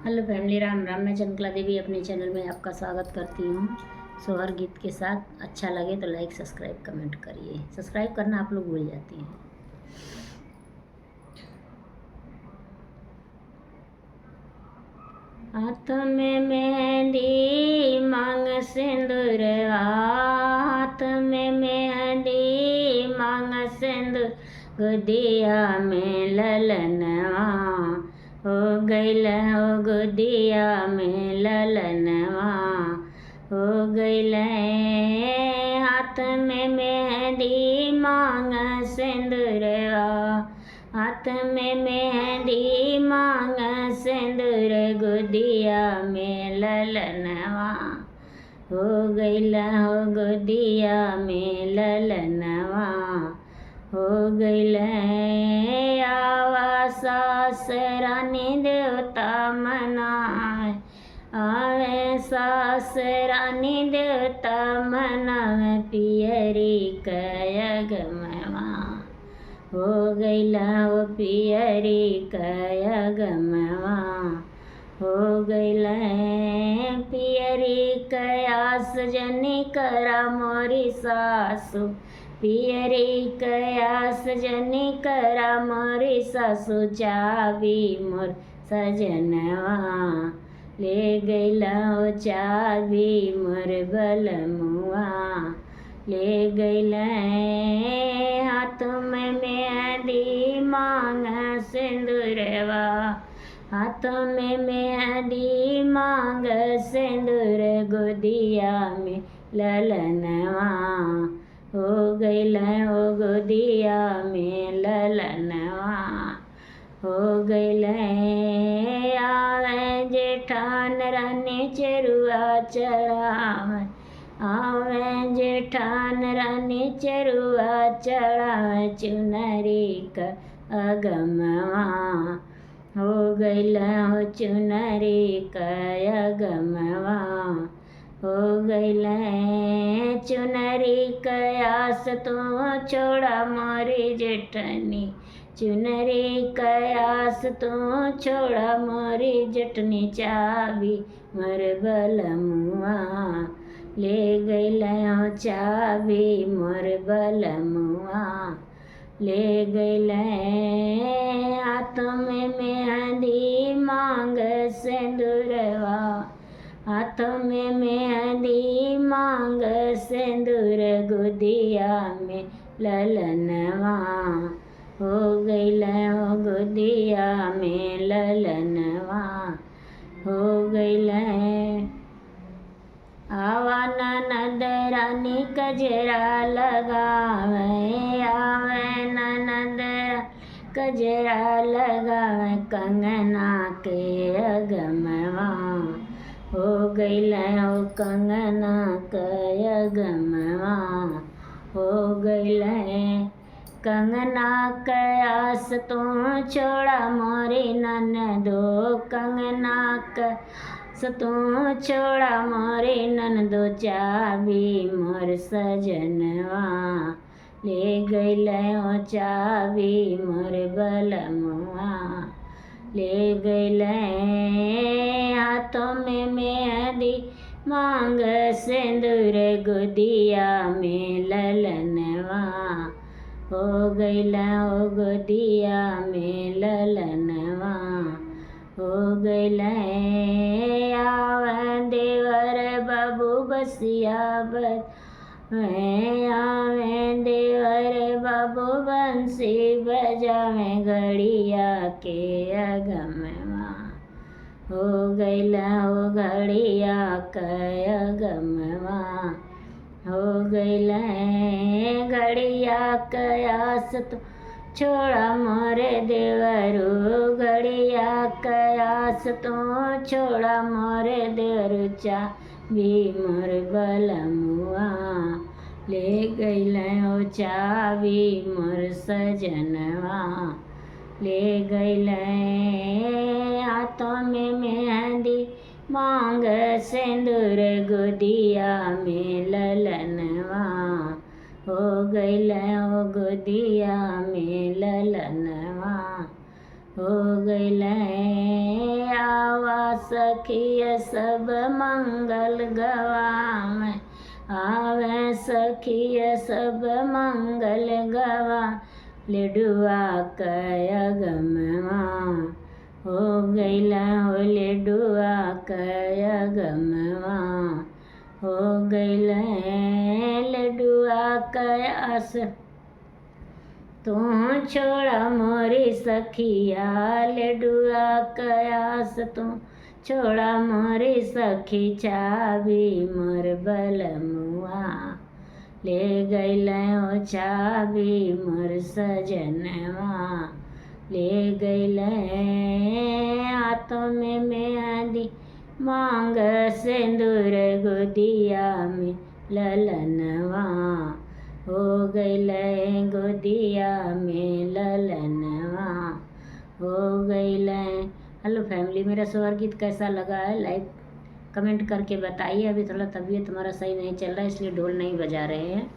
Hello family, Ram Ram. मैं चंचला देवी अपने channel में आपका स्वागत करती हूँ सोहर गीत के साथ। अच्छा लगे तो लाइक सब्सक्राइब कमेंट करिए। सब्सक्राइब करना आप लोग भूल जाती हैं। हाथ में मेहंदी मांग सिंदूरवा, हाथ में मेहंदी मांग सिंदूर, गुदिया में ललनवा हो गइल, हो गुदिया में ललनवा हो गइल। हाथ में मेहंदी मांग सिंदूरवा, हाथ में मेहंदी मांग सिंदूर, गुदिया में ललनवा हो गइल, हो गुदिया में ललनवा हो गइल। आवा सास रानी देवता मनावे, आवे सास रानी देवता मनावे, पियरी कयगमवा हो गइला, हो पियरी कयगमवा हो गइला। पियरी कयास जनी करा मोरी सासु, पियरी कयास जनी करा मोरी सासु, चाबी मोर सजनवा ले गइला, हो चाबी मोर बलमुआ ले गइल। हाथ में मेहंदी मांग सिंदूरवा, हाथ में मेहंदी मांग सिंदूर, गुदिया में ललनवा हो गइल, हो गुदिया में ललनवा हो गइल। आवे जेठान रानी चरुआ चढ़ावे, आवे जेठान रानी चरुआ चढ़ावे, चुनरी का अगमवा हो गइल, हो चुनरी का अगमवा हो गइल। चुनरी कयास तो छोड़ा मोरी जेठनी, चुनरी कयास तो छोड़ा मोरी जेठनी, चाबी मोर बलमुआ ले गइल, हो चाबी मोर बलमुआ ले गइल। हाथ में मेहंदी मांग सिंदूरवा, हाथ में मेहंदी मांग सिंदूर, गुदिया में ललनवा हो गइल, हो गुदिया में ललनवा हो गइल। आवा ननद रानी कजरा लगावे, आवे ननद कजरा लगावे, कंगना के अगमवा हो गइल, हो कंगना के अगमवा हो गइल। कंगना कयास तो छोड़ा मोरी ननदो, कंगना कयास तो छोड़ा मोरी ननदो, चाबी मोर सजनवा ले गइल, हो चाबी मोर बलमुआ ले गइल। हाथों में मेहंदी मांग सिंदूर, गुदिया में ललनवा हो गइल, हो गुदिया में ललनवा हो गइल। आवे देवर बाबू बसिया आवे देवर बाबू बंसी बजावे, घड़िया के अगमवा हो गइल, हो घड़िया के अगमवा हो गइल। घड़िया कयास तो छोड़ा मोरे देवरू, घड़िया कयास तो छोड़ा मोरे देवरू, चाबी मोर बलमुआ ले गइल, हो चाबी मोर सजनवा ले गइल। हाथों में मेहंदी मांग सिंदूर, गुदिया में ललनवा हो गइल, हो गुदिया में ललनवा हो गइल। आवा सखिय सब मंगल गवावे, आवे सखिय सब मंगल गवा, लेडुआ कय गमवा हो गईला हो लेडुआ कय गमवा हो गईला लेडुआ कय आस। तू छोड़ा मोरी सखिया लेडुआ कयास, तू छोड़ा मोरी सखी चाबी मोर बलमुआ, ले गईले ओ चाबी मोर सजनवा, ले गईले हाथों में मेहंदी मांग सिंदूर गोदिया में ललनवा, हो गईले गोदिया में ललनवा हो गईले। हेलो फैमिली, मेरा सोहर गीत कैसा लगा है लाइक कमेंट करके बताइए। अभी थोड़ा तबीयत हमारा सही नहीं चल रहा है इसलिए ढोल नहीं बजा रहे हैं।